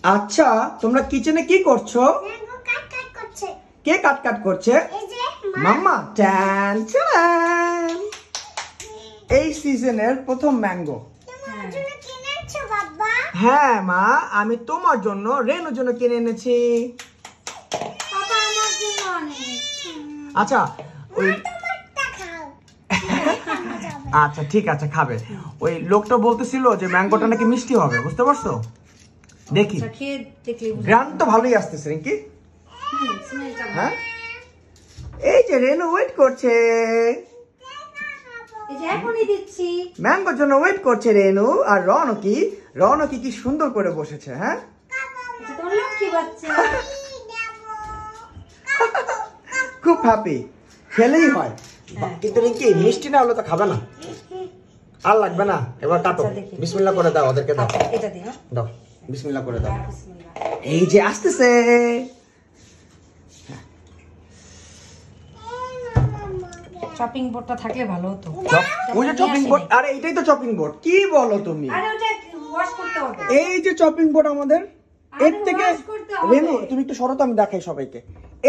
আচ্ছা তোমরা কিচেনে কি করছো? কে কাট করছে? মাম্মা। টান টান। এই সিজনের প্রথম ম্যাঙ্গো। হ্যাঁ মা, আমি তোমার জন্য রেনুর জন্য কিনে এনেছি। আচ্ছা ওই আচ্ছা ঠিক আছে খাবে। ওই লোকটা বলতেছিল যে ম্যাঙ্গোটা নাকি মিষ্টি হবে, বুঝতে পারছো? দেখি গ্রান তো ভালোই আসতেছে নাকি। হ্যাঁ এই যে রেনু ওয়েট করছে, ম্যাঙ্গোর জন্য ওয়েট করছে রেনু। আর রনকি কি সুন্দর করে বসেছে। হ্যাঁ খুব হ্যাপি, খেলেই হয়। কিন্তু রিঙ্কি মিষ্টি না হলে তো খাবে না। আর লাগবে না, এবার কাটো। বিসমিল্লাহ করে দাও, ওদেরকে দাও। দাও বিসমিল্লাহ করে দাও। এই যে আসতেছে। চপিং বোর্ডটা থাকলে ভালো হতো। ওই যে চপিং বোর্ড, আরে এটাই তো চপিং বোর্ড। কি বলো তুমি? আরে ওটা ওয়াশ করতে হবে। এই যে চপিং বোর্ড আমাদের, এর থেকে রেনু তুমি একটু সরো তো, আমি দেখাই সবাইকে।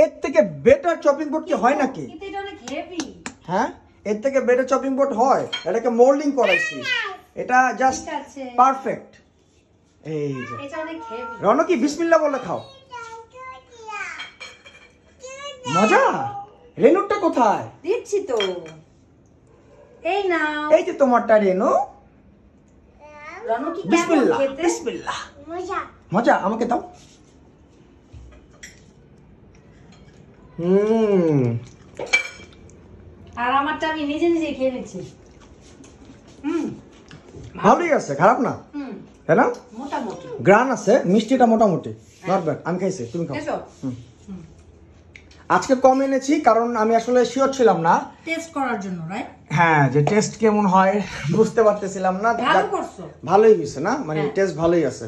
এর থেকে বেটার চপিং বোর্ড কি হয় নাকি? কিন্তু এটা অনেক হেভি। হ্যাঁ এর থেকে বেটার চপিং বোর্ড হয়? এটাকে মোল্ডিং করাইছি, এটা জাস্ট পারফেক্ট। এই যে এটা অনেক হেভি। রনকি বিসমিল্লাহ বলে খাও। মজা। রেনুটা কোথায়? দিচ্ছি তো, এই নাও। এই যে তোমারটা রেনু। রনু কি কেমন বিসমিল্লাহ খেতে? বিসমিল্লাহ। মজা, আমাকে দাও। আর আমারটা আমি নিজে নিজে খেয়ে নিচ্ছি। ভালোই আছে, খারাপ না। তাই না? মোটামুটি গ্রান আছে, মিষ্টিটা মোটামুটি নট ব্যাড। আমি খাইছি, তুমি খাও। এসো আজকে কম এনেছি কারণ আমি আসলে শিওর ছিলাম না, টেস্ট করার জন্য, রাইট? হ্যাঁ যে টেস্ট কেমন হয় বুঝতে পারতেছিলাম না। ভালো করছো, ভালোই হয়েছে না, মানে টেস্ট ভালোই আছে।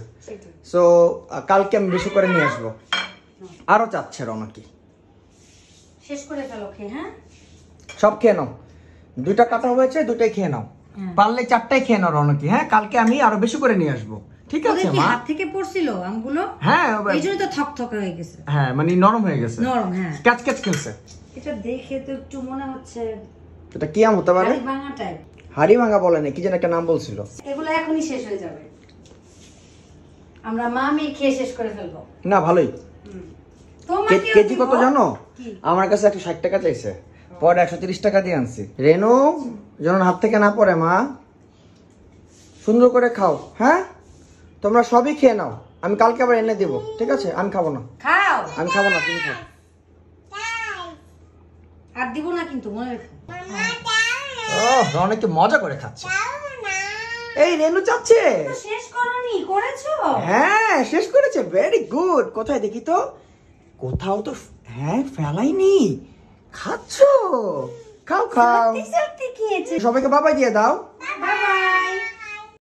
সো কালকে আমি বেশি করে নিয়ে আসবো। আরো চাচ্ছে রনকি। শেষ করে ফেলো খেয়ে। হ্যাঁ সব খেয়ে নাও, দুইটা কাটা হয়েছে, দুটাই খেয়ে নাও। পারলে চারটাই খেয়ে নাও রনকি। হ্যাঁ কালকে আমি আরো বেশি করে নিয়ে আসবো, ঠিক আছে মা? হাত থেকে পড়ছিল আমগুলো। হ্যাঁ এইজন্য তো থকথক হয়ে গেছে। হ্যাঁ মানে নরম হয়ে গেছে, নরম। হ্যাঁ ক্যাচ ক্যাচ খেলছে। এটা দেখে তো একটু মনে হচ্ছে এটা কি আম হতে পারে? হাড়ি ভাঙা টাইপ। হাড়ি ভাঙা বলে না, কি যেন একটা নাম বলছিল। এগুলো এখনই শেষ হয়ে যাবে, আমরা মামি খেয়ে শেষ করে ফেলবো। না ভালোই। কেজি কত জানো? আমার কাছে 160 টাকা চাইছে, পরে 130 টাকা দিয়ে আনছি। রেনু যেন হাত থেকে না পড়ে মা, সুন্দর করে খাও। হ্যাঁ তোমরা সবই খেয়ে নাও, আমি কালকে আবার এনে দেবো, ঠিক আছে? আমি খাবো না। খাও। আমি খাবো না, তুমি খাও। আর দিব না কিন্তু, মনে রেখো। অনেক মজা করে খাচ্ছে। এই রেনু চাচ্ছে। শেষ করনি? করেছো? হ্যাঁ শেষ করেছে, ভেরি গুড। কোথায় দেখি তো, কোথাও তো হ্যাঁ ফেলাইনি, খাচ্ছো। খাও খাও, সত্যি খেয়েছে। সবাইকে বাবাই দিয়ে দাও। Bye bye.